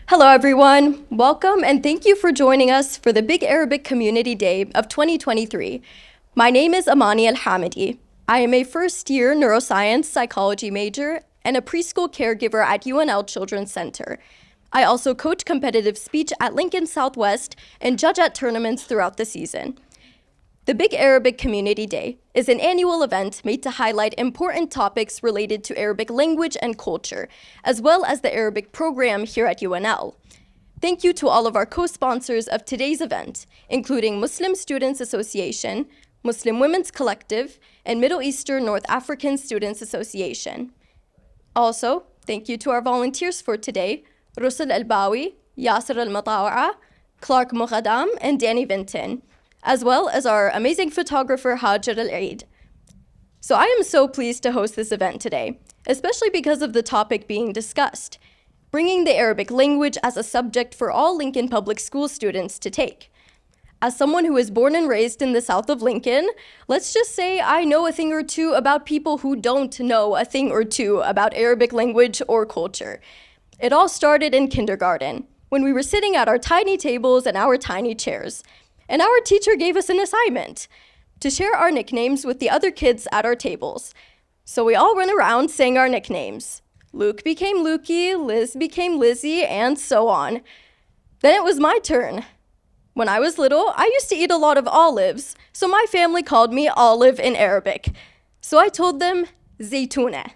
Hello, everyone. Welcome and thank you for joining us for the Big Arabic Community Day of 2023. My name is Amani Al-Hamedi. I am a first-year neuroscience psychology major and a preschool caregiver at UNL Children's Center. I also coach competitive speech at Lincoln Southwest and judge at tournaments throughout the season. The Big Arabic Community Day is an annual event made to highlight important topics related to Arabic language and culture, as well as the Arabic program here at UNL. Thank you to all of our co-sponsors of today's event, including Muslim Students Association, Muslim Women's Collective, and Middle Eastern North African Students Association. Also, thank you to our volunteers for today, Rusul Al-Bawi, Yasser Al-Matawa'a, Clark Mughadam, and Danny Vinton, as well as our amazing photographer, Hajar Al-Eid. So I am so pleased to host this event today, especially because of the topic being discussed, bringing the Arabic language as a subject for all Lincoln Public School students to take. As someone who is born and raised in the south of Lincoln, let's just say I know a thing or two about people who don't know a thing or two about Arabic language or culture. It all started in kindergarten, when we were sitting at our tiny tables and our tiny chairs. And our teacher gave us an assignment to share our nicknames with the other kids at our tables. So we all went around saying our nicknames. Luke became Lukey, Liz became Lizzie, and so on. Then it was my turn. When I was little, I used to eat a lot of olives, so my family called me Olive in Arabic. So I told them Zaytuna.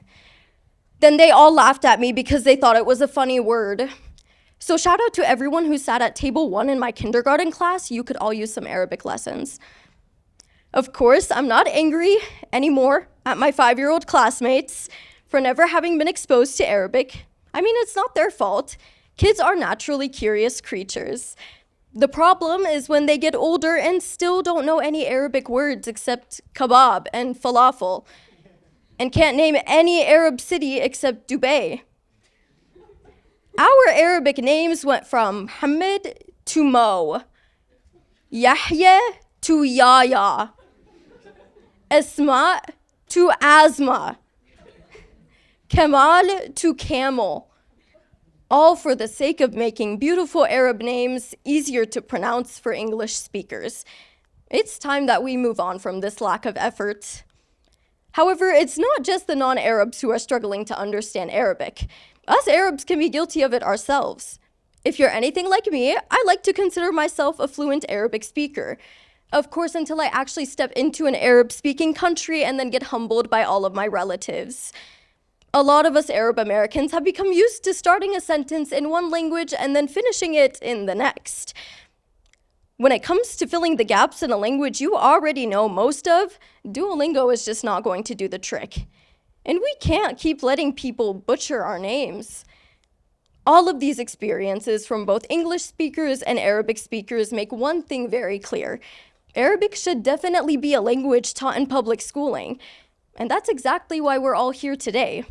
Then they all laughed at me because they thought it was a funny word. So shout out to everyone who sat at table 1 in my kindergarten class. You could all use some Arabic lessons. Of course, I'm not angry anymore at my 5-year-old classmates for never having been exposed to Arabic. I mean, it's not their fault. Kids are naturally curious creatures. The problem is when they get older and still don't know any Arabic words except kebab and falafel, and can't name any Arab city except Dubai. Our Arabic names went from Mohammed to Mo, Yahya to Yahya, Asma to Asma, Kamal to Camel, all for the sake of making beautiful Arab names easier to pronounce for English speakers. It's time that we move on from this lack of effort. However, it's not just the non-Arabs who are struggling to understand Arabic. Us Arabs can be guilty of it ourselves. If you're anything like me, I like to consider myself a fluent Arabic speaker. Of course, until I actually step into an Arab-speaking country and then get humbled by all of my relatives. A lot of us Arab Americans have become used to starting a sentence in one language and then finishing it in the next. When it comes to filling the gaps in a language you already know most of, Duolingo is just not going to do the trick. And we can't keep letting people butcher our names. All of these experiences from both English speakers and Arabic speakers make one thing very clear. Arabic should definitely be a language taught in public schooling. And that's exactly why we're all here today.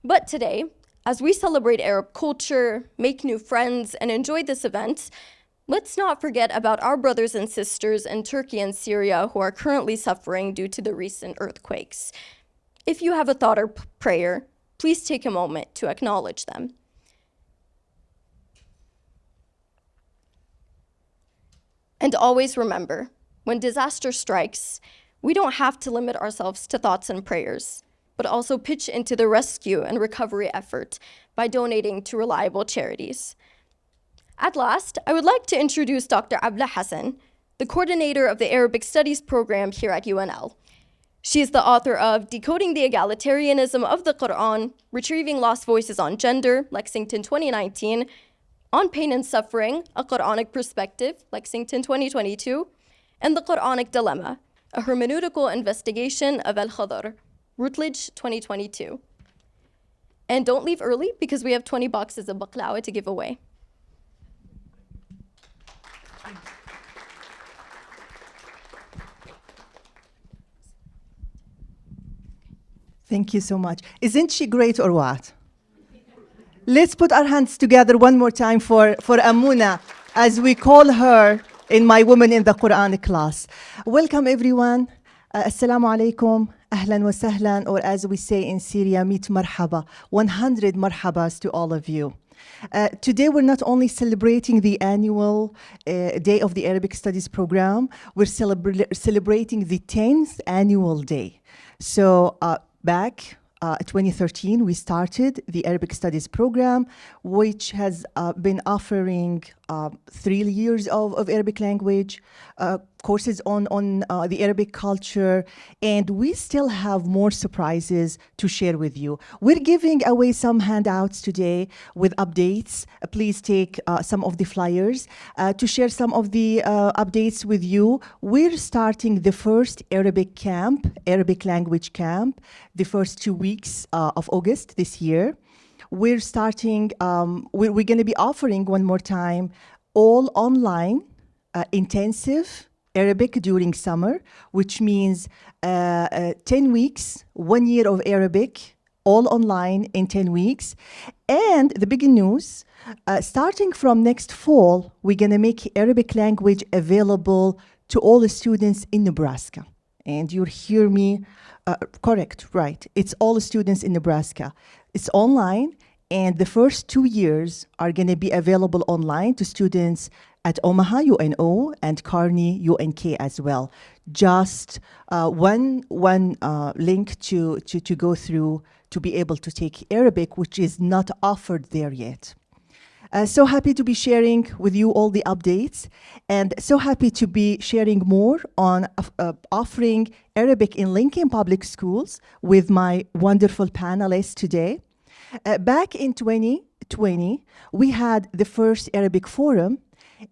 But today, as we celebrate Arab culture, make new friends, and enjoy this event, let's not forget about our brothers and sisters in Turkey and Syria who are currently suffering due to the recent earthquakes. If you have a thought or prayer, please take a moment to acknowledge them. And always remember, when disaster strikes, we don't have to limit ourselves to thoughts and prayers, but also pitch into the rescue and recovery effort by donating to reliable charities. At last, I would like to introduce Dr. Abla Hassan, the coordinator of the Arabic Studies program here at UNL. She is the author of Decoding the Egalitarianism of the Quran, Retrieving Lost Voices on Gender, Lexington 2019, On Pain and Suffering, A Quranic Perspective, Lexington 2022, and The Quranic Dilemma, A Hermeneutical Investigation of Al-Khadr, Routledge 2022. And don't leave early because we have 20 boxes of baklawa to give away. Thank you so much. Isn't she great or what? Let's put our hands together one more time for Amuna, as we call her in my Women in the Quran class. Welcome, everyone. Assalamu alaikum, ahlan wa sahlan, or as we say in Syria, meet marhaba. 100 marhabas to all of you. Today, we're not only celebrating the annual Day of the Arabic Studies program, we're celebrating the 10th annual day. So back 2013, we started the Arabic Studies program, which has been offering 3 years of Arabic language, courses on the Arabic culture, and we still have more surprises to share with you. We're giving away some handouts today with updates. Please take some of the flyers to share some of the updates with you. We're starting the first Arabic camp, Arabic language camp, the first 2 weeks of August this year. We're starting, we're going to be offering one more time all online intensive Arabic during summer, which means 10 weeks, 1 year of Arabic, all online in 10 weeks. And the big news, starting from next fall, we're going to make Arabic language available to all the students in Nebraska. And you hear me correct, right? It's all the students in Nebraska. It's online, and the first 2 years are going to be available online to students at Omaha, UNO, and Kearney, UNK as well. Just one link to go through to be able to take Arabic, which is not offered there yet. So happy to be sharing with you all the updates, and so happy to be sharing more on offering Arabic in Lincoln Public Schools with my wonderful panelists today. Back in 2020, we had the first Arabic Forum,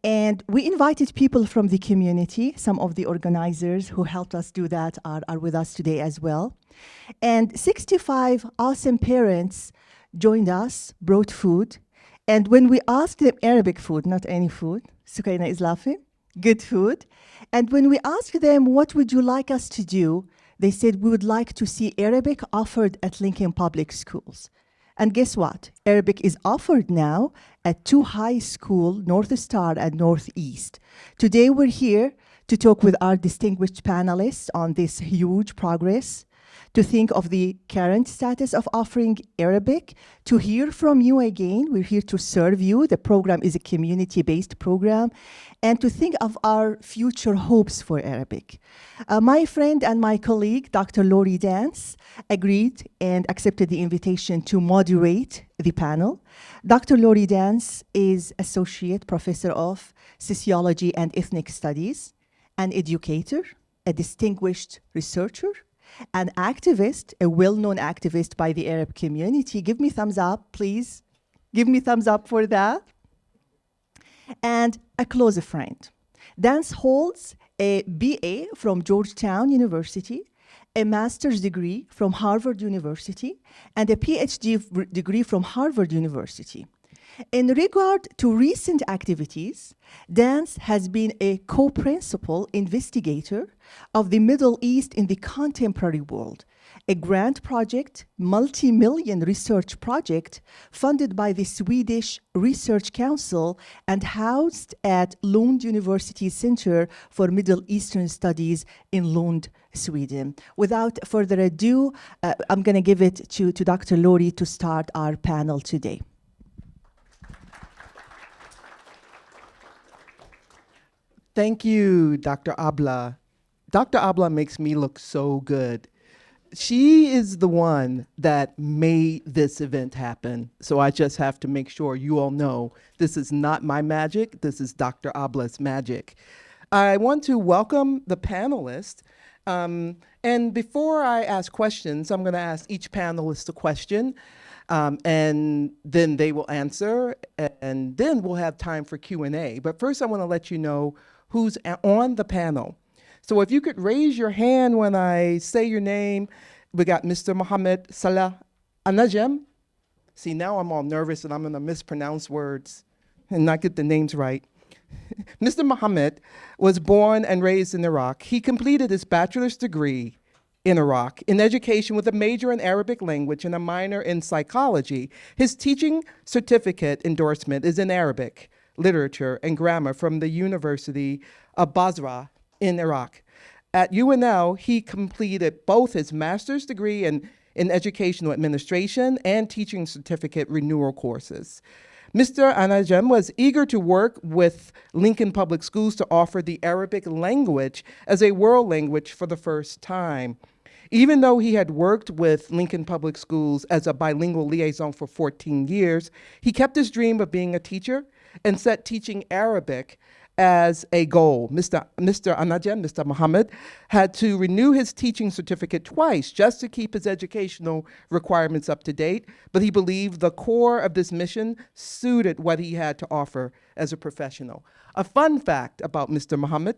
and we invited people from the community. Some of the organizers who helped us do that are with us today as well. And 65 awesome parents joined us, brought food. And when we asked them Arabic food, not any food, Sukaina is laughing, good food. And when we asked them, what would you like us to do? They said, we would like to see Arabic offered at Lincoln Public Schools. And guess what? Arabic is offered now at 2 high schools, North Star and Northeast. Today we're here to talk with our distinguished panelists on this huge progress, to think of the current status of offering Arabic, to hear from you again. We're here to serve you. The program is a community-based program, and to think of our future hopes for Arabic. My friend and my colleague, Dr. Lory Dance, agreed and accepted the invitation to moderate the panel. Dr. Lory Dance is Associate Professor of Sociology and Ethnic Studies, an educator, a distinguished researcher, an activist, a well-known activist by the Arab community. Give me thumbs up, please. Give me thumbs up for that. And a close friend. Dance holds a BA from Georgetown University, a master's degree from Harvard University, and a PhD degree from Harvard University. In regard to recent activities, Dance has been a co-principal investigator of the Middle East in the contemporary world, a grant project, multi-million research project funded by the Swedish Research Council and housed at Lund University Center for Middle Eastern Studies in Lund, Sweden. Without further ado, I'm going to give it to Dr. Lory to start our panel today. Thank you, Dr. Abla. Dr. Abla makes me look so good. She is the one that made this event happen. So I just have to make sure you all know this is not my magic. This is Dr. Abla's magic. I want to welcome the panelists. And before I ask questions, I'm going to ask each panelist a question. And then they will answer, and then we'll have time for Q&A. But first, I want to let you know who's on the panel. So if you could raise your hand when I say your name. We got Mr. Mohammed Salah Alnajem. See, now I'm all nervous and I'm going to mispronounce words and not get the names right. Mr. Mohammed was born and raised in Iraq. He completed his bachelor's degree in Iraq in education with a major in Arabic language and a minor in psychology. His teaching certificate endorsement is in Arabic, literature, and grammar from the University of Basra in Iraq. At UNL, he completed both his master's degree in educational administration and teaching certificate renewal courses. Mr. Alnajem was eager to work with Lincoln Public Schools to offer the Arabic language as a world language for the first time. Even though he had worked with Lincoln Public Schools as a bilingual liaison for 14 years, he kept his dream of being a teacher and set teaching Arabic as a goal. Mr. Alnajem, Mr. Mohammed, had to renew his teaching certificate twice just to keep his educational requirements up to date, but he believed the core of this mission suited what he had to offer as a professional. A fun fact about Mr. Mohammed: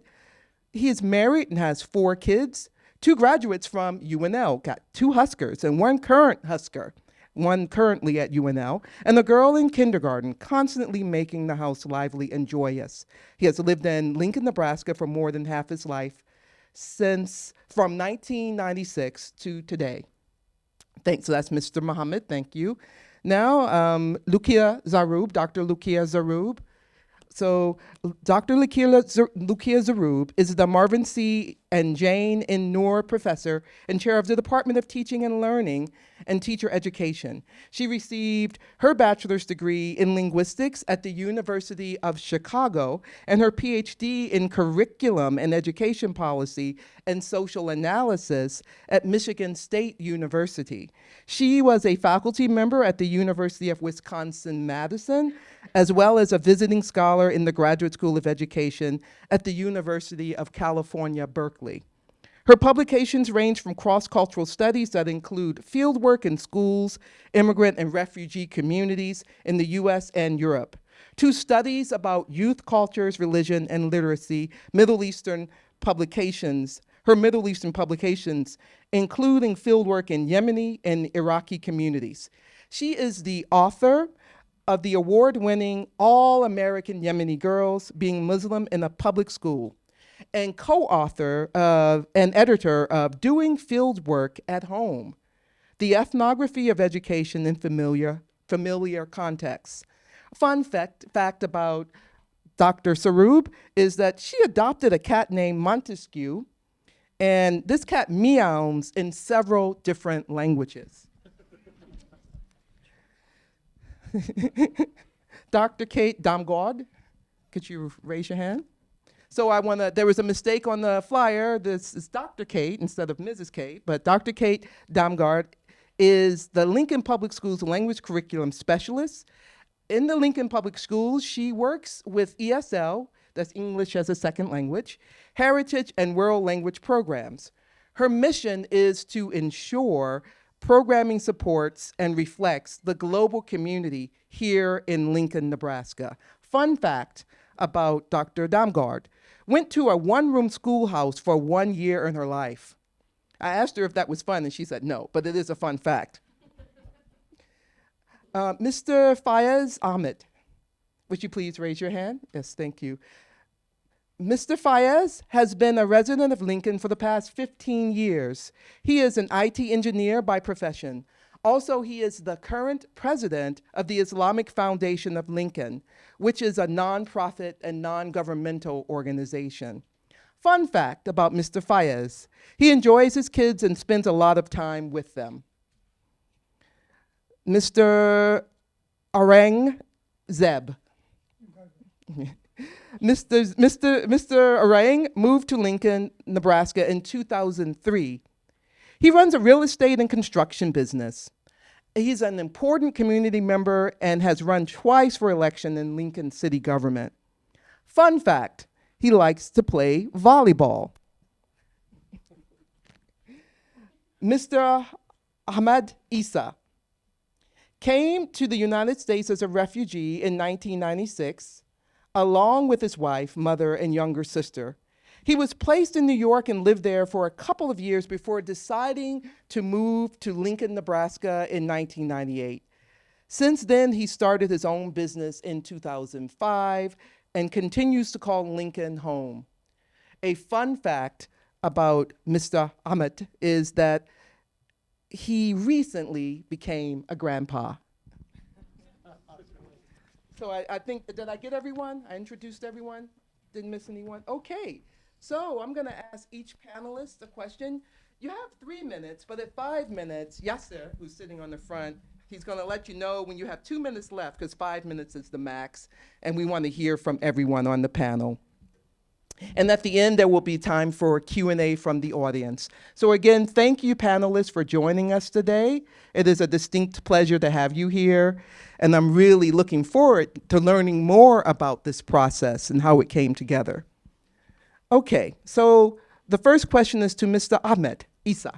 he is married and has 4 kids, 2 graduates from UNL, got 2 Huskers and 1 current Husker, one currently at UNL, and a girl in kindergarten, constantly making the house lively and joyous. He has lived in Lincoln, Nebraska for more than half his life, from 1996 to today. Thanks, so that's Mr. Mohammed, thank you. Now, Loukia Sarroub, Dr. Loukia Sarroub. So Dr. Loukia Sarroub is the Marvin C. and Jane N. Noor Professor and Chair of the Department of Teaching and Learning and Teacher Education. She received her bachelor's degree in linguistics at the University of Chicago and her PhD in curriculum and education policy and social analysis at Michigan State University. She was a faculty member at the University of Wisconsin-Madison, as well as a visiting scholar in the Graduate School of Education at the University of California, Berkeley. Her publications range from cross-cultural studies that include fieldwork in schools, immigrant and refugee communities in the US and Europe, to studies about youth cultures, religion, and literacy, Middle Eastern publications, her Middle Eastern publications, including fieldwork in Yemeni and Iraqi communities. She is the author of the award-winning All-American Yemeni Girls Being Muslim in a Public School, and co-author and editor of Doing Field Work at Home, The Ethnography of Education in Familiar Contexts. Fun fact about Dr. Sarroub is that she adopted a cat named Montesquieu, and this cat meows in several different languages. Dr. Kate Damgaard, could you raise your hand? So there was a mistake on the flyer. This is Dr. Kate instead of Mrs. Kate, but Dr. Kate Damgaard is the Lincoln Public Schools language curriculum specialist. In the Lincoln Public Schools, she works with ESL, that's English as a Second Language, heritage and world language programs. Her mission is to ensure programming supports and reflects the global community here in Lincoln, Nebraska. Fun fact about Dr. Damgaard: went to a one-room schoolhouse for 1 year in her life. I asked her if that was fun, and she said no, but it is a fun fact. Mr. Fayas Ahmed, would you please raise your hand? Yes, thank you. Mr. Fayas has been a resident of Lincoln for the past 15 years. He is an IT engineer by profession. Also, he is the current president of the Islamic Foundation of Lincoln, which is a nonprofit and non-governmental organization. Fun fact about Mr. Fayas: he enjoys his kids and spends a lot of time with them. Mr. Aurange Zeb. Mr. Aurange moved to Lincoln, Nebraska in 2003. He runs a real estate and construction business. He's an important community member and has run twice for election in Lincoln city government. Fun fact, he likes to play volleyball. Mr. Ahmed Issa came to the United States as a refugee in 1996, along with his wife, mother, and younger sister. He was placed in New York and lived there for a couple of years before deciding to move to Lincoln, Nebraska in 1998. Since then, he started his own business in 2005 and continues to call Lincoln home. A fun fact about Mr. Ahmed is that he recently became a grandpa. So I think, did I get everyone? I introduced everyone? Didn't miss anyone? Okay. So I'm going to ask each panelist a question. You have 3 minutes, but at 5 minutes, Yasser, who's sitting on the front, He's going to let you know when you have 2 minutes left, because 5 minutes is the max, and we want to hear from everyone on the panel. And at the end, there will be time for Q&A from the audience. So again, thank you, panelists, for joining us today. It is a distinct pleasure to have you here, and I'm really looking forward to learning more about this process and how it came together. Okay, so the first question is to Mr. Ahmed, Issa.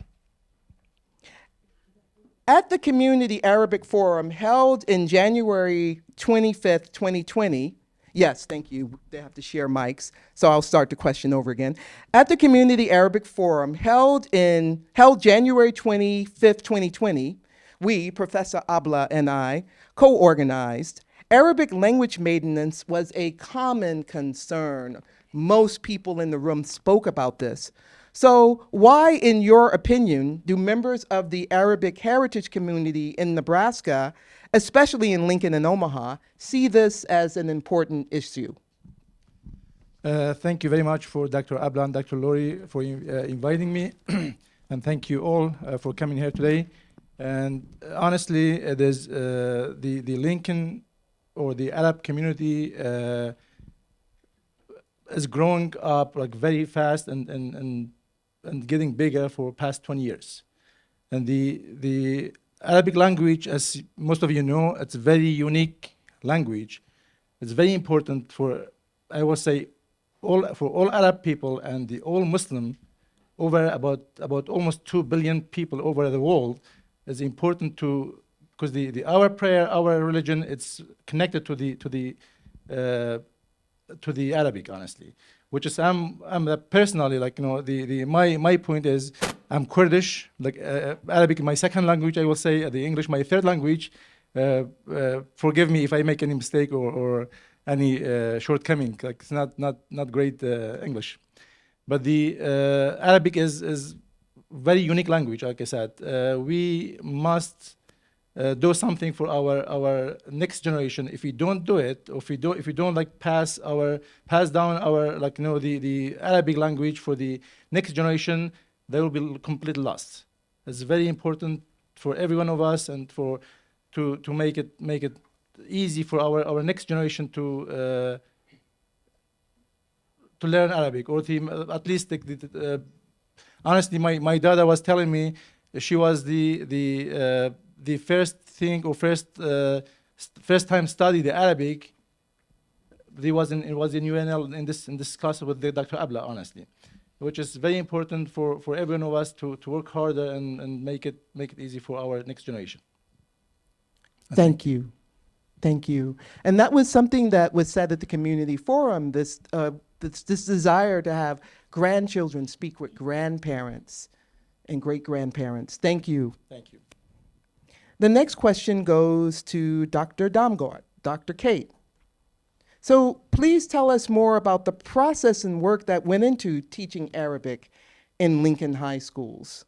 At the Community Arabic Forum held in January 25th, 2020, yes, thank you, they have to share mics, so I'll start the question over again. At the Community Arabic Forum held January 25th, 2020, we, Professor Abla and I, co-organized. Arabic language maintenance was a common concern. Most people in the room spoke about this. So why, in your opinion, do members of the Arabic heritage community in Nebraska, especially in Lincoln and Omaha, see this as an important issue? Thank you very much for Dr. Abla and Dr. Lory for inviting me. And thank you all for coming here today. And honestly, there's the Lincoln or the Arab community is growing up like very fast and getting bigger for past 20 years. And the Arabic language, as most of you know, it's a very unique language. It's very important for, I would say, for all Arab people and the all Muslim, over about almost 2 billion people over the world. It's important to, because our prayer, our religion, it's connected to the Arabic, honestly. Which is I'm personally, like, you know, my point is I'm Kurdish, like Arabic my second language, I will say, the English my third language. Forgive me if I make any mistake or any shortcoming. Like, it's not great English, but the Arabic is very unique language. Like I said, we must do something for our next generation. If we don't do it, or if we don't like pass down our, like, you know, the Arabic language for the next generation, they will be completely lost. It's very important for every one of us, and to make it easy for our next generation to learn Arabic, or to at least honestly, my daughter was telling me she was the first thing, or first time study the Arabic. It was in UNL in this class with Dr. Abla, honestly, which is very important for every one of us to work harder and make it easy for our next generation. Thank you. Thank you. And that was something that was said at the community forum, this desire to have grandchildren speak with grandparents and great-grandparents. Thank you. Thank you. The next question goes to Dr. Damgaard, Dr. Kate. So please tell us more about the process and work that went into teaching Arabic in Lincoln High schools.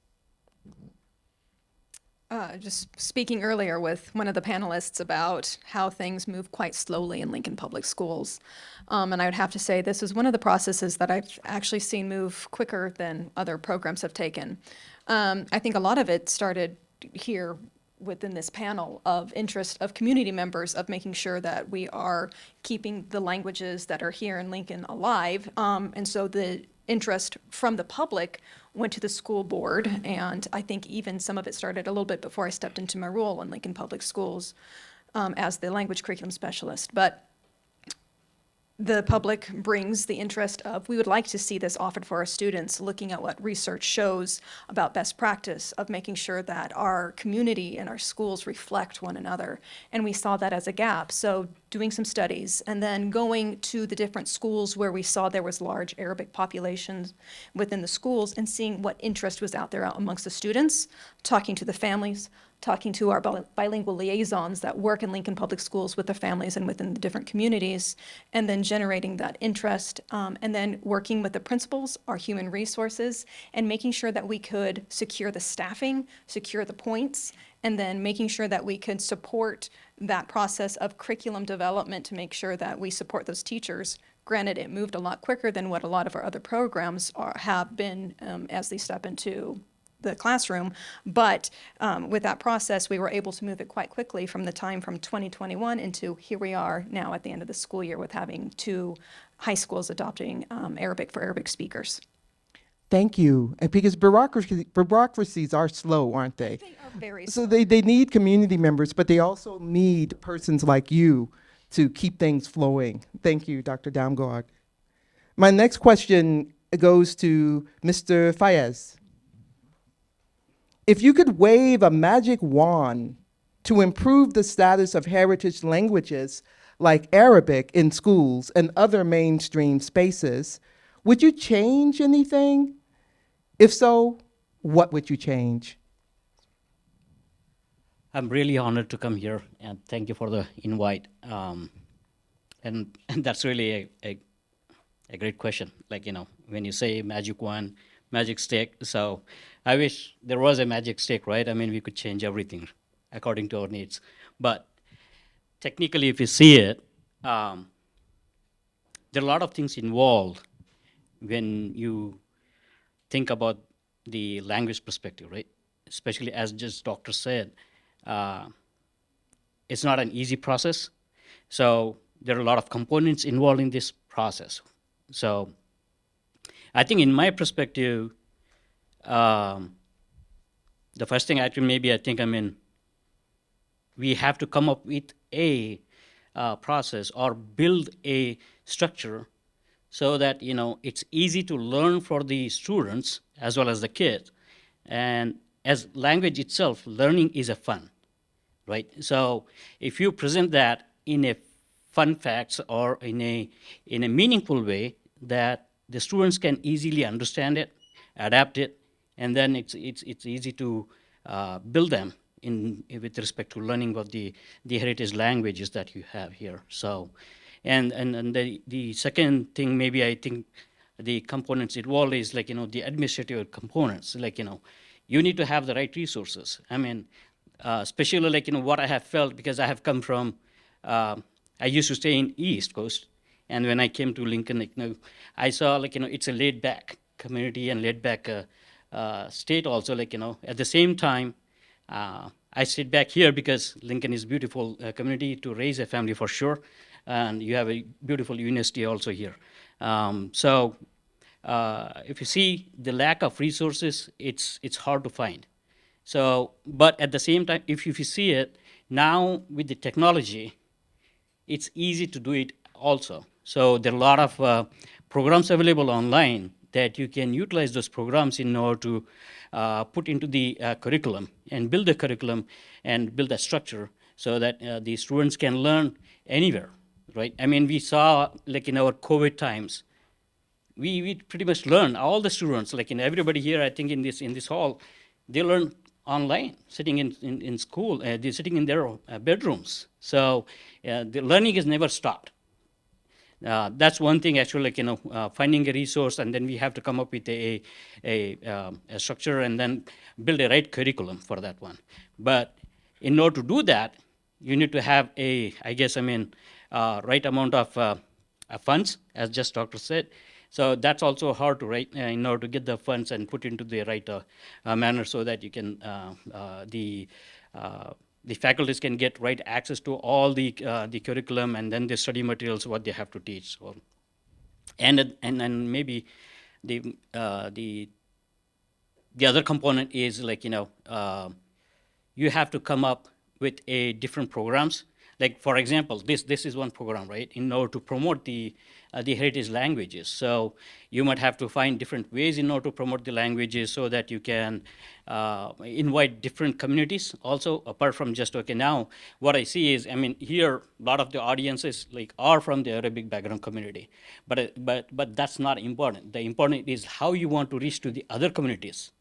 Just speaking earlier with one of the panelists about how things move quite slowly in Lincoln Public Schools. And I would have to say this is one of the processes that I've actually seen move quicker than other programs have taken. I think a lot of it started here within this panel of interest of community members of making sure that we are keeping the languages that are here in Lincoln alive. And so the interest from the public went to the school board, and I think even some of it started a little bit before I stepped into my role in Lincoln Public Schools as the language curriculum specialist. But the public brings the interest of, we would like to see this offered for our students, looking at what research shows about best practice of making sure that our community and our schools reflect one another. And we saw that as a gap. So doing some studies and then going to the different schools where we saw there was large Arabic populations within the schools and seeing what interest was out there amongst the students, talking to the families, talking to our bilingual liaisons that work in Lincoln Public Schools with the families and within the different communities, and then generating that interest, and then working with the principals, our human resources, and making sure that we could secure the staffing, secure the points, and then making sure that we could support that process of curriculum development to make sure that we support those teachers. Granted, it moved a lot quicker than what a lot of our other programs have been as they step into the classroom. But with that process, we were able to move it quite quickly from the time from 2021 into here we are now at the end of the school year with having 2 high schools adopting Arabic for Arabic speakers. Thank you. And because bureaucracies are slow, aren't they? They are very So they need community members, but they also need persons like you to keep things flowing. Thank you, Dr. Damgaard. My next question goes to Mr. Fayas. If you could wave a magic wand to improve the status of heritage languages like Arabic in schools and other mainstream spaces, would you change anything? If so, what would you change? I'm really honored to come here, and thank you for the invite. And that's really a great question. Like, when you say magic wand, magic stick, so I wish there was a magic stick, right? I mean, we could change everything according to our needs. But technically, if you see it, there are a lot of things involved when you think about the language perspective, right? Especially as just doctor said, it's not an easy process. So there are a lot of components involved in this process. So I think in my perspective, the first thing we have to come up with a process or build a structure so that it's easy to learn for the students as well as the kids. And as language itself, learning is a fun, right? So if you present that in a fun facts or in a meaningful way that the students can easily understand it, adapt it, and then it's easy to build them with respect to learning of the heritage languages that you have here. So, and the second thing maybe I think the components involved is like the administrative components. Like you need to have the right resources. I mean, especially like what I have felt because I have come from. I used to stay in East Coast, and when I came to Lincoln, I saw it's a laid back community and laid back state also. At the same time. I sit back here because Lincoln is a beautiful community to raise a family for sure, and you have a beautiful university also here. So if you see the lack of resources, it's hard to find. So, but at the same time, if you see it, now with the technology, it's easy to do it also. So there are a lot of programs available online that you can utilize those programs in order to put into the curriculum and build the curriculum and build a structure so that the students can learn anywhere, right? I mean, we saw in our COVID times, we pretty much learned, all the students, everybody here, I think in this hall, they learn online, sitting in school, they're sitting in their bedrooms. So the learning has never stopped. That's one thing actually, finding a resource, and then we have to come up with a structure and then build a right curriculum for that one. But in order to do that, you need to have right amount of funds, as just doctor said. So that's also hard to write in order to get the funds and put into the right manner so that you can the faculties can get right access to all the curriculum and then the study materials what they have to teach. So, and maybe the other component is you have to come up with a different programs. Like for example, this is one program, right? In order to promote the heritage languages. So you might have to find different ways in order to promote the languages so that you can invite different communities also, apart from just, now what I see is, here a lot of the audiences are from the Arabic background community, but that's not important. The important is how you want to reach to the other communities,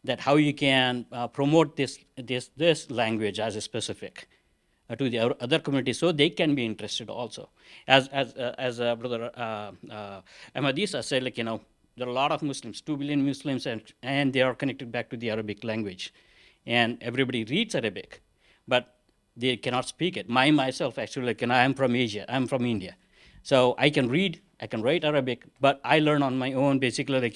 that how you can promote this language as a specific to the other communities, so they can be interested also. As Brother Issa said, there are a lot of Muslims, 2 billion Muslims, and they are connected back to the Arabic language, and everybody reads Arabic, but they cannot speak it. Myself, actually, I am from Asia. I'm from India, so I can read I can write Arabic, but I learn on my own. Basically,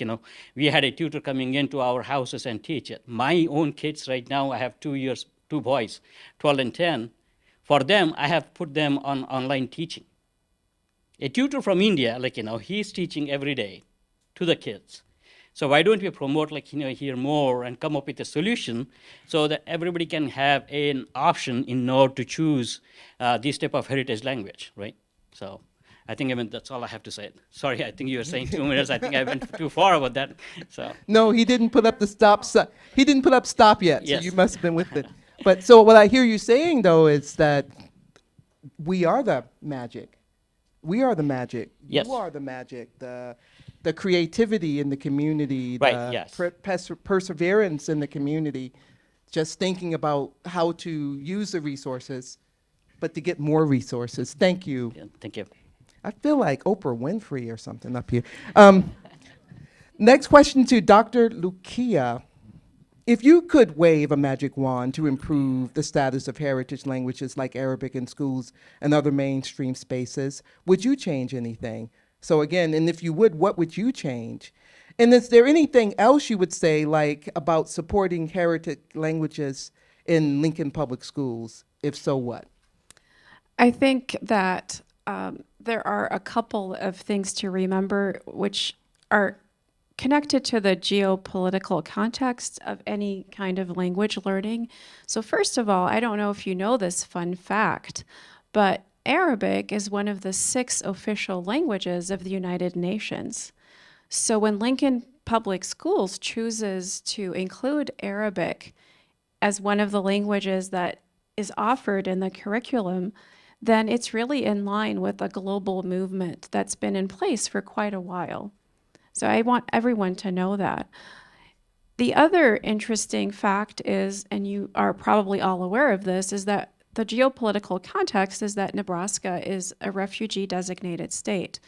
we had a tutor coming into our houses and teach it. My own kids right now, I have 2 boys, 12 and 10. For them, I have put them on online teaching. A tutor from India, he's teaching every day to the kids. So why don't we promote, here more and come up with a solution so that everybody can have an option in order to choose this type of heritage language, right? So I think that's all I have to say. Sorry, I think you were saying 2 minutes. I think I went too far about that. So No, he didn't put up the stop. He didn't put up stop yet. Yes. So you must have been with it. But so what I hear you saying though is that we are the magic. We are the magic. Yes. You are the magic. The creativity in the community. Right, The yes. perseverance in the community. Just thinking about how to use the resources, but to get more resources. Thank you. yeah, thank you. I feel like Oprah Winfrey or something up here. Next question to Dr. Loukia. If you could wave a magic wand to improve the status of heritage languages like Arabic in schools and other mainstream spaces, would you change anything? So again, and if you would, what would you change? And is there anything else you would say, like about supporting heritage languages in Lincoln Public Schools? If so, what? I think that there are a couple of things to remember which are connected to the geopolitical context of any kind of language learning. So first of all, I don't know if you know this fun fact, but Arabic is one of the 6 official languages of the United Nations. So when Lincoln Public Schools chooses to include Arabic as one of the languages that is offered in the curriculum, then it's really in line with a global movement that's been in place for quite a while. So I want everyone to know that. The other interesting fact is, and you are probably all aware of this, is that the geopolitical context is that Nebraska is a refugee designated state.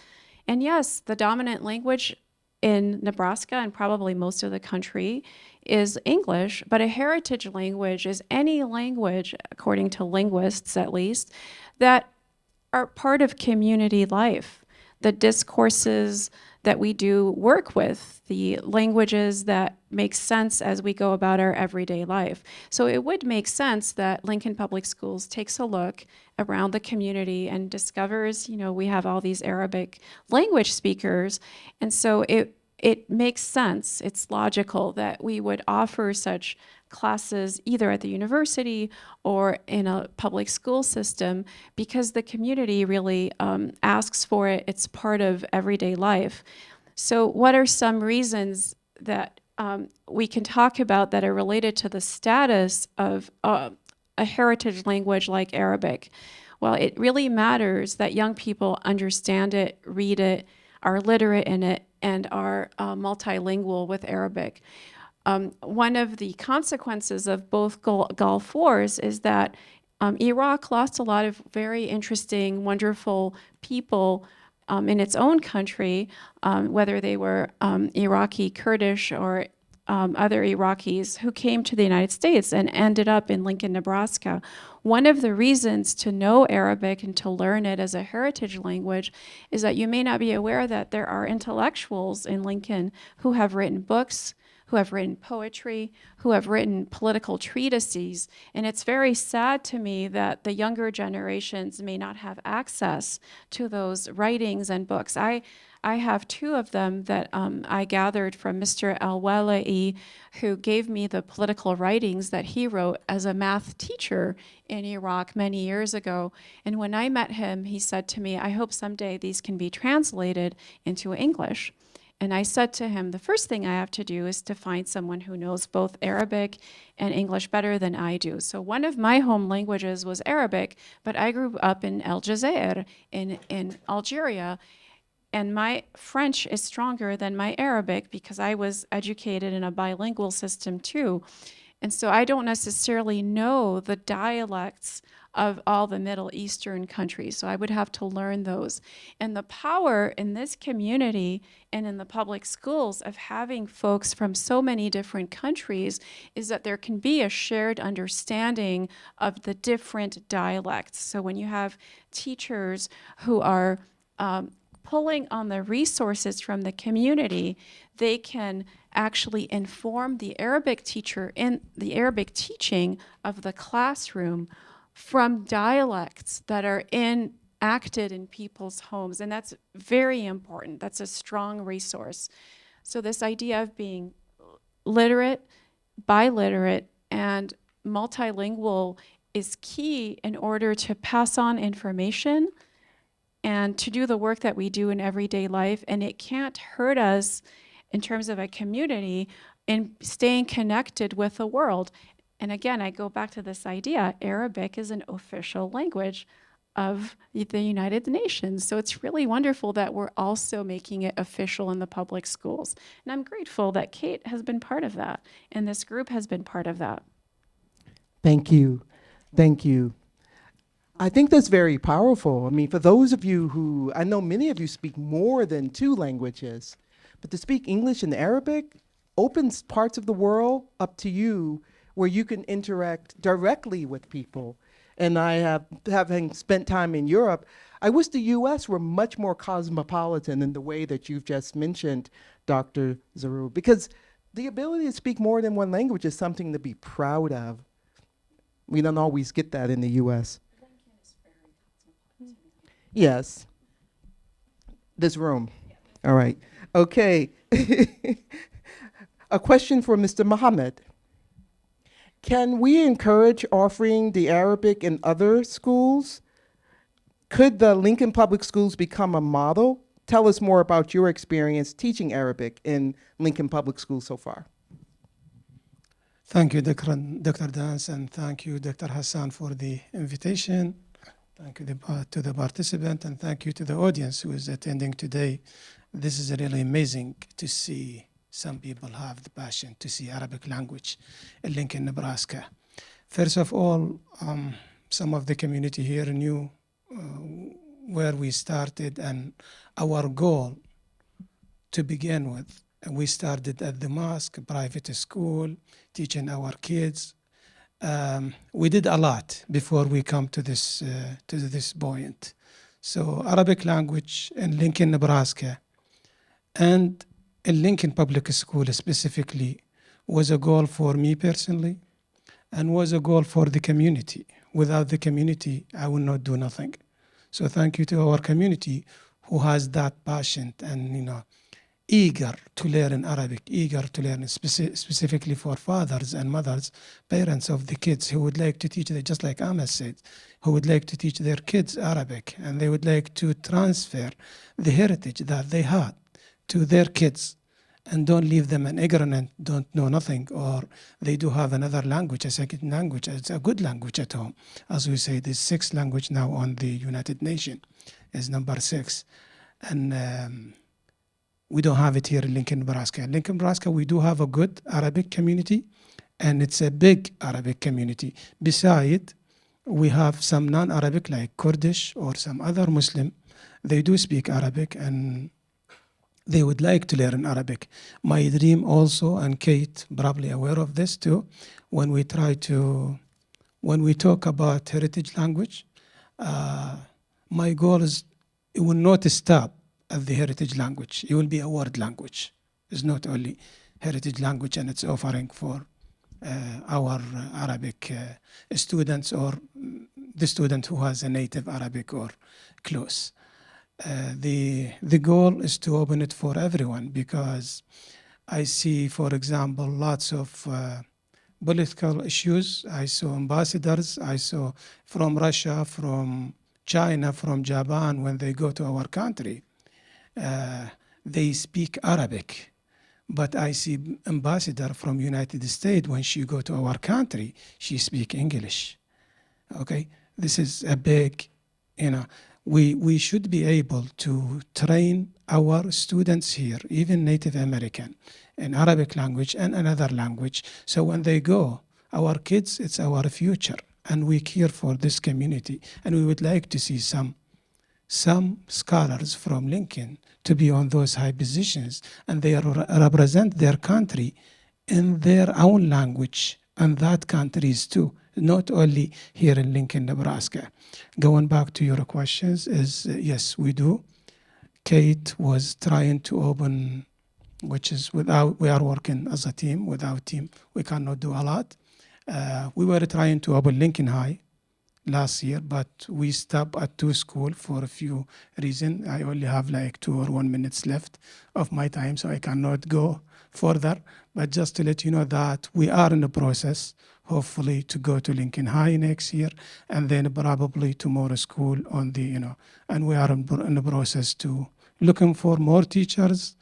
And yes, the dominant language in Nebraska and probably most of the country is English, but a heritage language is any language, according to linguists at least, that are part of community life. The discourses that we do work with, the languages that make sense as we go about our everyday life. So it would make sense that Lincoln Public Schools takes a look around the community and discovers, we have all these Arabic language speakers. And so it makes sense, it's logical that we would offer such classes either at the university or in a public school system because the community really asks for it. It's part of everyday life. So what are some reasons that we can talk about that are related to the status of a heritage language like Arabic? Well, it really matters that young people understand it, read it, are literate in it, and are multilingual with Arabic. One of the consequences of both Gulf Wars is that Iraq lost a lot of very interesting, wonderful people in its own country, whether they were Iraqi Kurdish or other Iraqis who came to the United States and ended up in Lincoln, Nebraska. One of the reasons to know Arabic and to learn it as a heritage language is that you may not be aware that there are intellectuals in Lincoln who have written books, who have written poetry, who have written political treatises. And it's very sad to me that the younger generations may not have access to those writings and books. I have 2 of them that I gathered from Mr. Al-Wala'i, who gave me the political writings that he wrote as a math teacher in Iraq many years ago. And when I met him, he said to me, I hope someday these can be translated into English. And I said to him, the first thing I have to do is to find someone who knows both Arabic and English better than I do. So one of my home languages was Arabic, but I grew up in El Jazeera, in Algeria. And my French is stronger than my Arabic because I was educated in a bilingual system too. And so I don't necessarily know the dialects of all the Middle Eastern countries. So I would have to learn those. And the power in this community and in the public schools of having folks from so many different countries is that there can be a shared understanding of the different dialects. So when you have teachers who are pulling on the resources from the community, they can actually inform the Arabic teacher in the Arabic teaching of the classroom from dialects that are enacted in people's homes. And that's very important. That's a strong resource. So this idea of being literate, biliterate, and multilingual is key in order to pass on information and to do the work that we do in everyday life. And it can't hurt us in terms of a community in staying connected with the world. And again, I go back to this idea, Arabic is an official language of the United Nations. So it's really wonderful that we're also making it official in the public schools. And I'm grateful that Kate has been part of that, and this group has been part of that. Thank you. Thank you. I think that's very powerful. I mean, for those of you who, I know many of you speak more than 2 languages, but to speak English and Arabic opens parts of the world up to you where you can interact directly with people. And having spent time in Europe, I wish the US were much more cosmopolitan in the way that you've just mentioned, Dr. Sarroub, because the ability to speak more than 1 language is something to be proud of. We don't always get that in the US. Yes. This room. All right. Okay. A question for Mr. Mohammed. Can we encourage offering the Arabic in other schools? Could the Lincoln Public Schools become a model? Tell us more about your experience teaching Arabic in Lincoln Public Schools so far. Thank you, Dr. Dance, and thank you, Dr. Hassan, for the invitation. Thank you to the participant, and thank you to the audience who is attending today. This is really amazing to see some people have the passion to see Arabic language in Lincoln, Nebraska. First of all, some of the community here knew where we started and our goal to begin with. We started at the mosque, private school, teaching our kids. We did a lot before we come to this point. So Arabic language in Lincoln, Nebraska, and in Lincoln Public School specifically was a goal for me personally and was a goal for the community. Without the community, I will not do nothing. So thank you to our community who has that passion and eager to learn Arabic, eager to learn specifically for fathers and mothers, parents of the kids who would like to teach, just like Ahmed said, who would like to teach their kids Arabic, and they would like to transfer the heritage that they had to their kids and don't leave them an ignorant, don't know nothing, or they do have another language, a second language. It's a good language at home. As we say, the 6th language now on the United Nations is number 6. And we don't have it here in Lincoln, Nebraska. In Lincoln, Nebraska, we do have a good Arabic community, and it's a big Arabic community. Besides, we have some non-Arabic like Kurdish or some other Muslim. They do speak Arabic, and they would like to learn Arabic. My dream also, and Kate probably aware of this too, when we talk about heritage language, my goal is it will not stop at the heritage language. It will be a world language. It's not only heritage language and it's offering for our Arabic students or the student who has a native Arabic or close. The goal is to open it for everyone, because I see, for example, lots of political issues. I saw ambassadors, I saw from Russia, from China, from Japan, when they go to our country, they speak Arabic. But I see ambassador from United States, when she go to our country, she speak English. Okay, this is a big, we should be able to train our students here, even Native American, in Arabic language and another language. So when they go, our kids, it's our future, and we care for this community. And we would like to see some scholars from Lincoln to be on those high positions, and they represent their country in their own language, and that countries too, not only here in Lincoln, Nebraska. Going back to your questions is, yes, we do Kate was trying to open, which is we are working as a team. Without team, we cannot do a lot. We were trying to open Lincoln High last year, but we stopped at 2 schools for a few reasons. I only have like 2 or 1 minutes left of my time, so I cannot go further. But just to let you know that we are in the process, hopefully, to go to Lincoln High next year, and then probably tomorrow school on the, and we are in the process to looking for more teachers,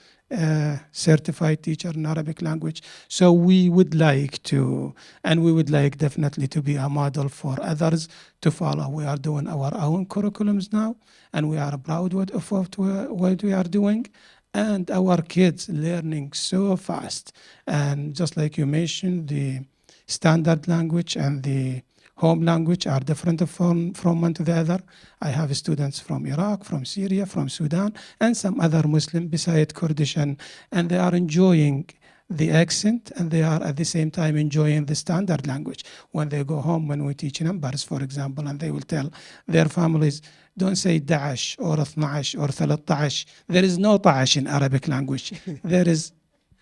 certified teacher in Arabic language. So we would like to, and we would like definitely to be a model for others to follow. We are doing our own curriculums now, and we are proud of what we are doing. And our kids learning so fast. And just like you mentioned, the standard language and the home language are different from one to the other. I have students from Iraq, from Syria, from Sudan, and some other Muslim beside Kurdish, and they are enjoying the accent, and they are at the same time enjoying the standard language. When they go home, when we teach numbers, for example, and they will tell their families, don't say Daesh or 12 or 13. There is no Ta'ash in Arabic language. There is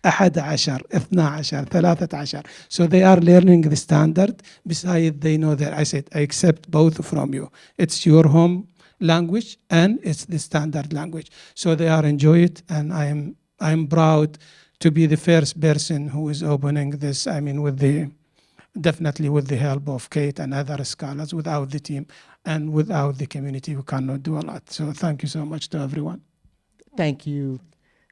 11, 12, 13. So they are learning the standard. Besides, they know that I said, I accept both from you. It's your home language and it's the standard language. So they are enjoy it, and I am proud to be the first person who is opening this. I mean, definitely with the help of Kate and other scholars. Without the team and without the community, we cannot do a lot. So thank you so much to everyone. Thank you.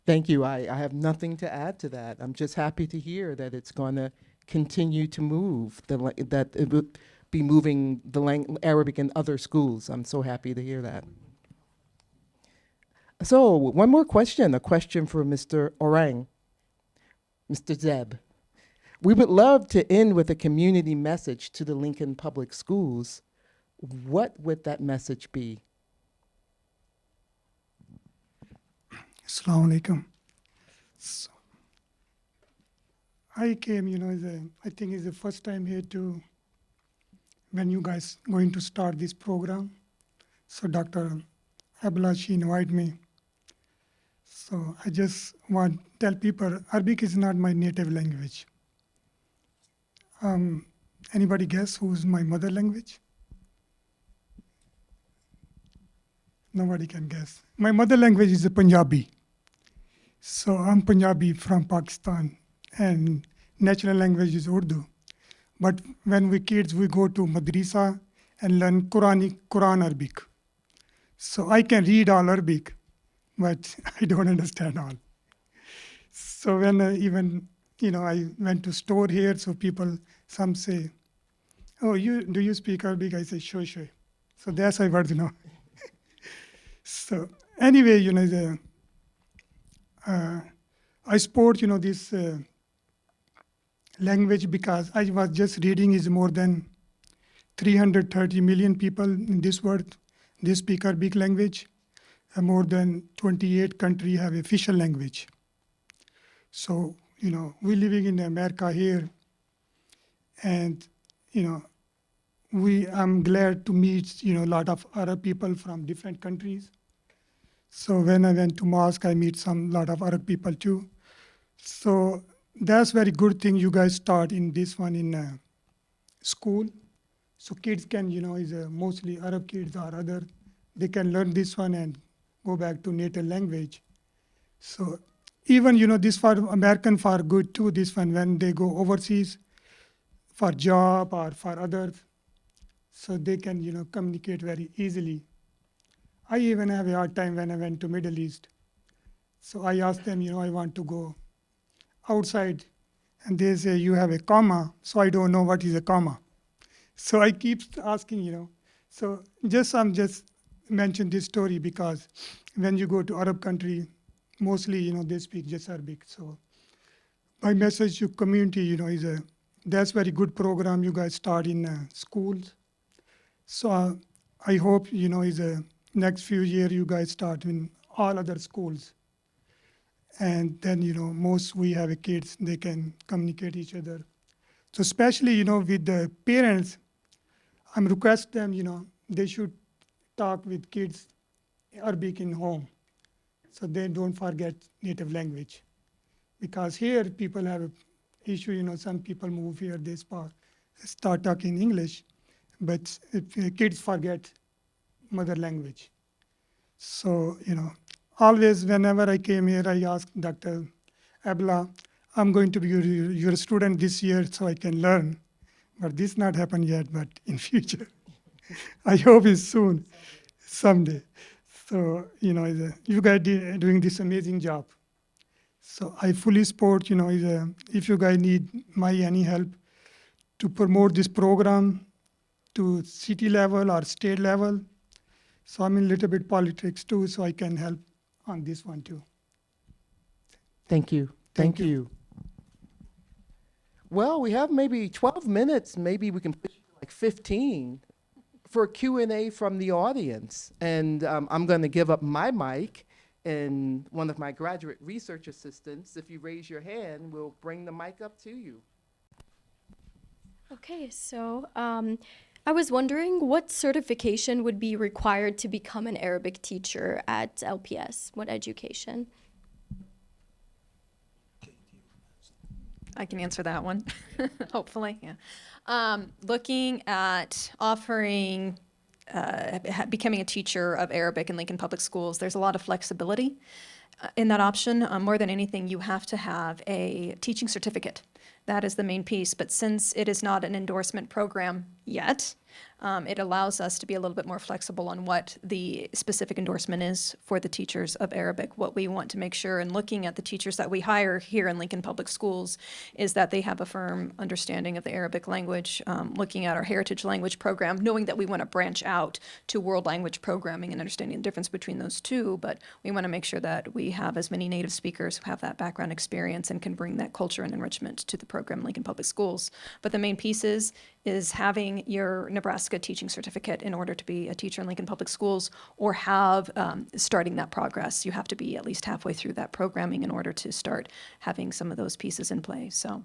Thank you. I have nothing to add to that. I'm just happy to hear that it's going to continue to move, that it will be moving the Arabic in other schools. I'm so happy to hear that. So one more question, a question for Mr. Aurange, Mr. Zeb. We would love to end with a community message to the Lincoln Public Schools. What would that message be? Assalamu alaikum. So, I came, I think it's the first time here when you guys going to start this program. So Dr. Abla, she invited me. So I just want to tell people, Arabic is not my native language. Anybody guess who's my mother language? Nobody can guess. My mother language is Punjabi. So I'm Punjabi from Pakistan, and national language is Urdu. But when we kids, we go to madrasa and learn Quran Arabic. So I can read all Arabic, but I don't understand all. So when I went to store here, so some say, oh, do you speak Arabic? I say, sure. So that's I word, So anyway, I support, this language because I was just reading is more than 330 million people in this world. They speak Arabic language. More than 28 countries have official language. So, we're living in America here. And, I'm glad to meet, a lot of Arab people from different countries. So when I went to mosque, I meet lot of Arab people too. So that's very good thing you guys start in this one in school. So kids can, mostly Arab kids or other, they can learn this one and go back to native language. So even, this for American for good too, this one when they go overseas for job or for others, so they can, communicate very easily. I even have a hard time when I went to Middle East. So I asked them, I want to go outside. And they say, you have a comma. So I don't know what is a comma. So I keep asking, So I'm just mention this story because when you go to Arab country, mostly, they speak just Arabic. So my message to community, is that's very good program you guys start in schools. So I hope, is next few years you guys start in all other schools. And then, most we have kids, they can communicate each other. So especially, with the parents, I'm request them, they should talk with kids Arabic in home. so they don't forget native language. Because here people have an issue, some people move here, they start talking English, but if kids forget mother language. So, always whenever I came here, I asked Dr. Abla, I'm going to be your student this year so I can learn. But this not happened yet, but in future. I hope it's soon, someday. So, you guys doing this amazing job. So I fully support, if you guys need any help to promote this program to city level or state level. So I'm in a little bit politics too, so I can help on this one too. Thank you. Thank Thank you. Well, we have maybe 12 minutes. Maybe we can push it to like 15 for Q&A from the audience. And I'm going to give up my mic, and one of my graduate research assistants, if you raise your hand, will bring the mic up to you. Okay, so I was wondering what certification would be required to become an Arabic teacher at LPS? What education? I can answer that one, hopefully, yeah. Looking at offering, becoming a teacher of Arabic in Lincoln Public Schools, there's a lot of flexibility in that option. More than anything, you have to have a teaching certificate. That is the main piece, but since it is not an endorsement program yet, it allows us to be a little bit more flexible on what the specific endorsement is for the teachers of Arabic. What we want to make sure in looking at the teachers that we hire here in Lincoln Public Schools is that they have a firm understanding of the Arabic language, looking at our heritage language program, knowing that we want to branch out to world language programming and understanding the difference between those two, but we want to make sure that we have as many native speakers who have that background experience and can bring that culture and enrichment to the program in Lincoln Public Schools. But the main piece is having your Nebraska teaching certificate in order to be a teacher in Lincoln Public Schools, or have starting that progress. You have to be at least halfway through that programming in order to start having some of those pieces in play. So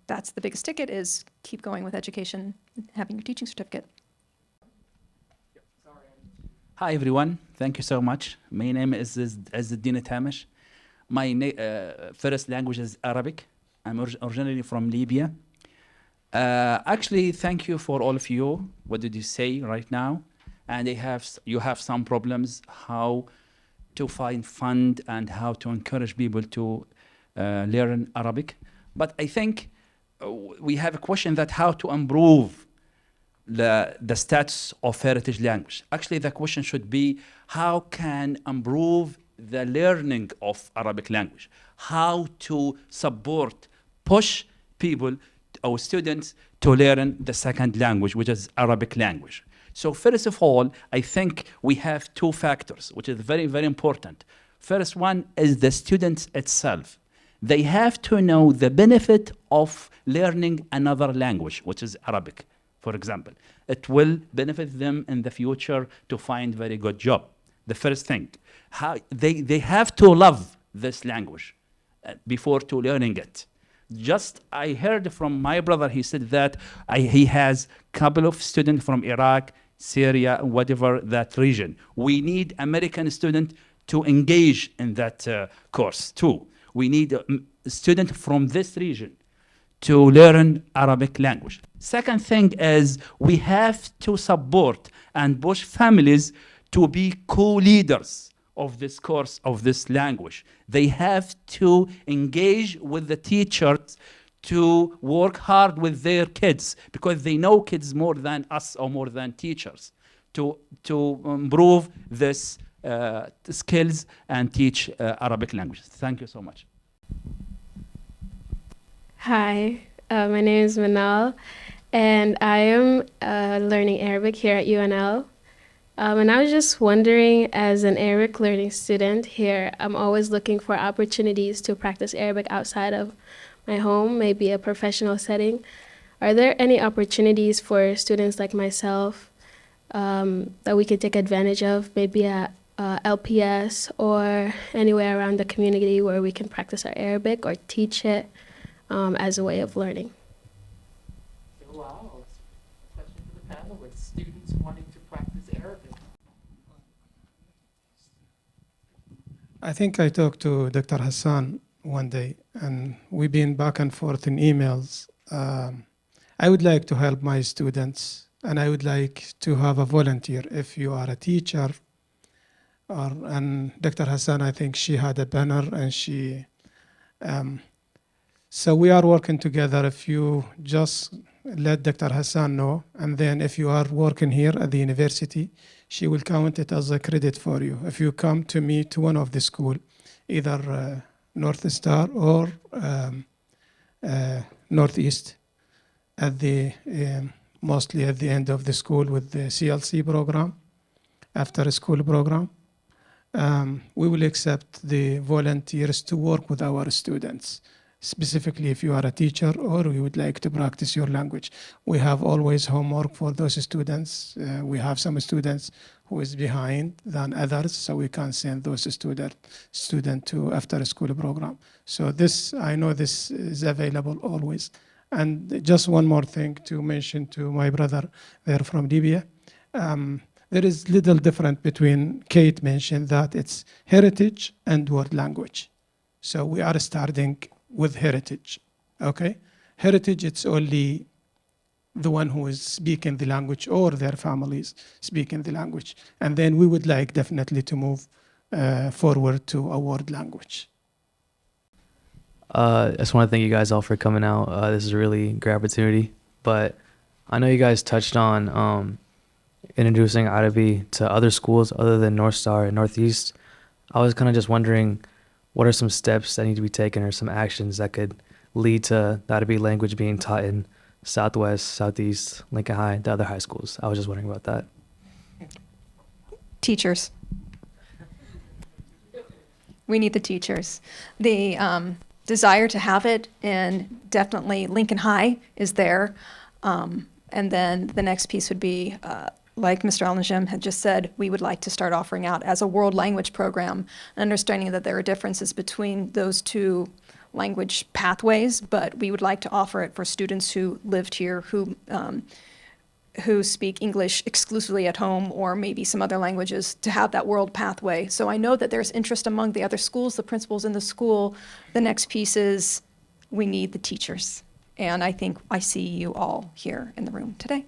that's the biggest ticket, is keep going with education, having your teaching certificate. Hi everyone, thank you so much. My name is Azzuddin Tamish. My first language is Arabic. I'm originally from Libya. Actually, thank you for all of you. What did you say right now? And you have some problems how to find fund and how to encourage people to learn Arabic. But I think we have a question that how to improve the status of heritage language. Actually, the question should be how can improve the learning of Arabic language? How to support, push people, our students, to learn the second language, which is Arabic language. So first of all, I think we have two factors, which is very, very important. First one is the students itself. They have to know the benefit of learning another language, which is Arabic, for example. It will benefit them in the future to find very good job. The first thing, how they have to love this language before to learning it. Just I heard from my brother, he said that he has a couple of students from Iraq, Syria, whatever that region. We need American students to engage in that course too. We need a student from this region to learn Arabic language. Second thing is we have to support and push families to be co-leaders of this course, of this language. They have to engage with the teachers to work hard with their kids, because they know kids more than us or more than teachers, to improve this skills and teach Arabic language. Thank you so much. Hi, my name is Manal, and I am learning Arabic here at UNL. And I was just wondering, as an Arabic learning student here, I'm always looking for opportunities to practice Arabic outside of my home, maybe a professional setting. Are there any opportunities for students like myself that we could take advantage of, maybe at LPS or anywhere around the community where we can practice our Arabic or teach it as a way of learning? Wow, question for the panelists. Students wanting to practice Arabic. I think I talked to Dr. Hassan one day, and we've been back and forth in emails. I would like to help my students, and I would like to have a volunteer. If you are a teacher, and Dr. Hassan, I think she had a banner, and so we are working together. If you just let Dr. Hassan know, and then if you are working here at the university, she will count it as a credit for you. If you come to me to one of the school, either North Star or Northeast, at the mostly at the end of the school with the CLC program, after school program, we will accept the volunteers to work with our students. Specifically, if you are a teacher or you would like to practice your language. We have always homework for those students. We have some students who is behind than others, so we can send those student to after school program. So this, I know this is available always. And just one more thing to mention to my brother there from Libya. There is little difference between Kate mentioned that it's heritage and world language. So we are starting with heritage, okay? Heritage, it's only the one who is speaking the language or their families speaking the language. And then we would like definitely to move forward to a world language. I just want to thank you guys all for coming out. This is a really great opportunity. But I know you guys touched on introducing Arabic to other schools other than North Star and Northeast. I was kind of just wondering, what are some steps that need to be taken or some actions that could lead to the Arabic language being taught in Southwest, Southeast, Lincoln High, the other high schools? I was just wondering about that. Teachers. We need the teachers. The desire to have it, and definitely Lincoln High is there. And then the next piece would be, like Mr. Alnajem had just said, we would like to start offering out as a world language program, understanding that there are differences between those two language pathways, but we would like to offer it for students who lived here, who speak English exclusively at home, or maybe some other languages, to have that world pathway. So I know that there's interest among the other schools, the principals in the school. The next piece is we need the teachers. And I think I see you all here in the room today.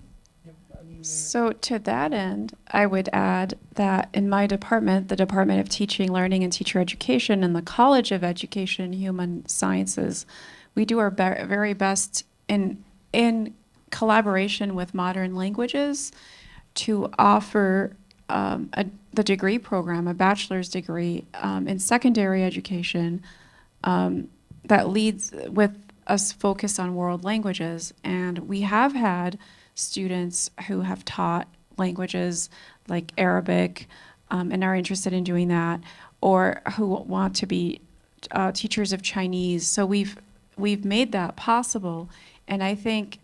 So to that end, I would add that in my department, the Department of Teaching, Learning, and Teacher Education, and the College of Education and Human Sciences, we do our very best in collaboration with Modern Languages to offer the degree program, a bachelor's degree in secondary education that leads with us focus on world languages. And we have had students who have taught languages like Arabic and are interested in doing that, or who want to be teachers of Chinese. So we've made that possible, and I think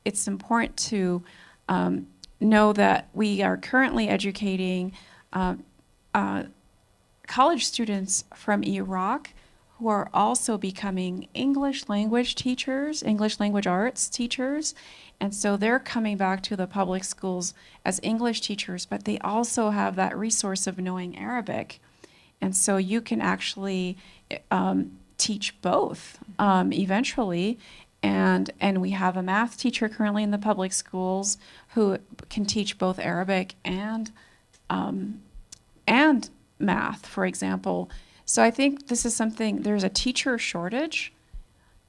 it's important to know that we are currently educating college students from Iraq who are also becoming English language teachers, English language arts teachers. And so they're coming back to the public schools as English teachers, but they also have that resource of knowing Arabic. And so you can actually teach both eventually. And we have a math teacher currently in the public schools who can teach both Arabic and math, for example. So I think this is something, there's a teacher shortage,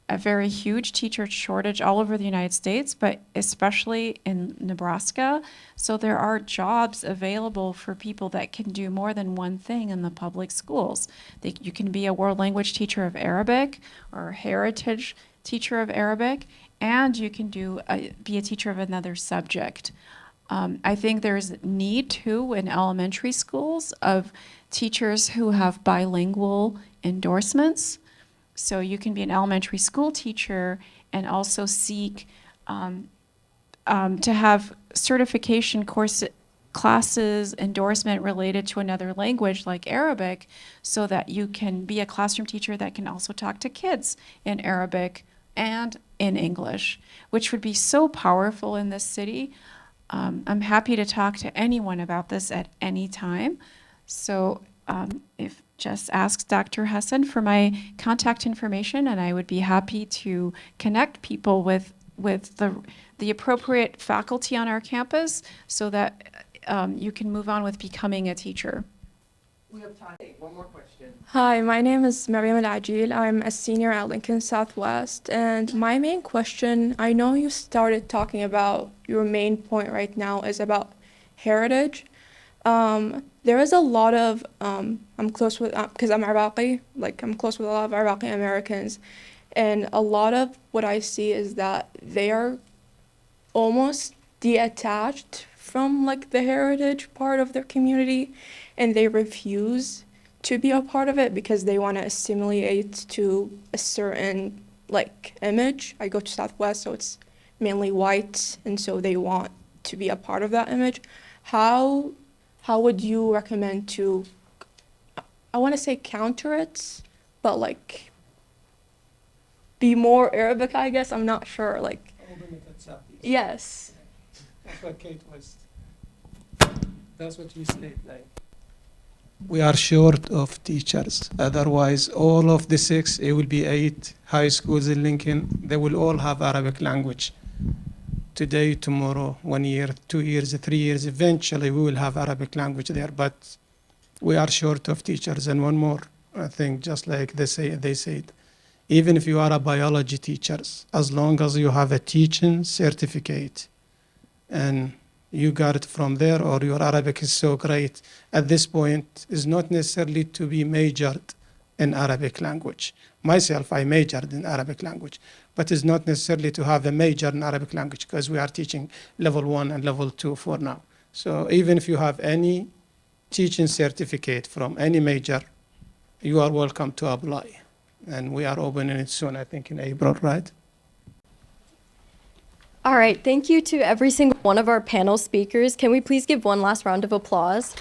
a very huge teacher shortage all over the United States, but especially in Nebraska. So there are jobs available for people that can do more than one thing in the public schools. You can be a world language teacher of Arabic or a heritage teacher of Arabic, and you can be a teacher of another subject. I think there's need too in elementary schools of teachers who have bilingual endorsements. So you can be an elementary school teacher and also seek to have certification classes endorsement related to another language like Arabic, so that you can be a classroom teacher that can also talk to kids in Arabic and in English, which would be so powerful in this city. I'm happy to talk to anyone about this at any time. So if just ask Dr. Hassan for my contact information, and I would be happy to connect people with the appropriate faculty on our campus so that you can move on with becoming a teacher. We have time. One more question. Hi, my name is Mariam Al-Ajil. I'm a senior at Lincoln Southwest. And my main question, I know you started talking about your main point right now is about heritage. There is a lot of, I'm close with, because I'm Iraqi, like I'm close with a lot of Iraqi Americans. And a lot of what I see is that they are almost detached from like the heritage part of their community, and they refuse to be a part of it because they want to assimilate to a certain like image. I go to Southwest, so it's mainly white, and so they want to be a part of that image. How would you recommend to, I want to say counter it, but like be more Arabic, I guess? I'm not sure. Like, yes. That's what Kate was. That's what you said. Like, we are short of teachers. Otherwise, all of the 6, it will be 8 high schools in Lincoln. They will all have Arabic language. Today, tomorrow, 1 year, 2 years, 3 years, eventually we will have Arabic language there. But we are short of teachers. And one more thing, just like they said, even if you are a biology teacher, as long as you have a teaching certificate and you got it from there, or your Arabic is so great, at this point, is not necessarily to be majored in Arabic language. Myself, I majored in Arabic language, but it's not necessarily to have a major in Arabic language because we are teaching level 1 and level 2 for now. So even if you have any teaching certificate from any major, you are welcome to apply. And we are opening it soon, I think in April, right? All right, thank you to every single one of our panel speakers. Can we please give one last round of applause?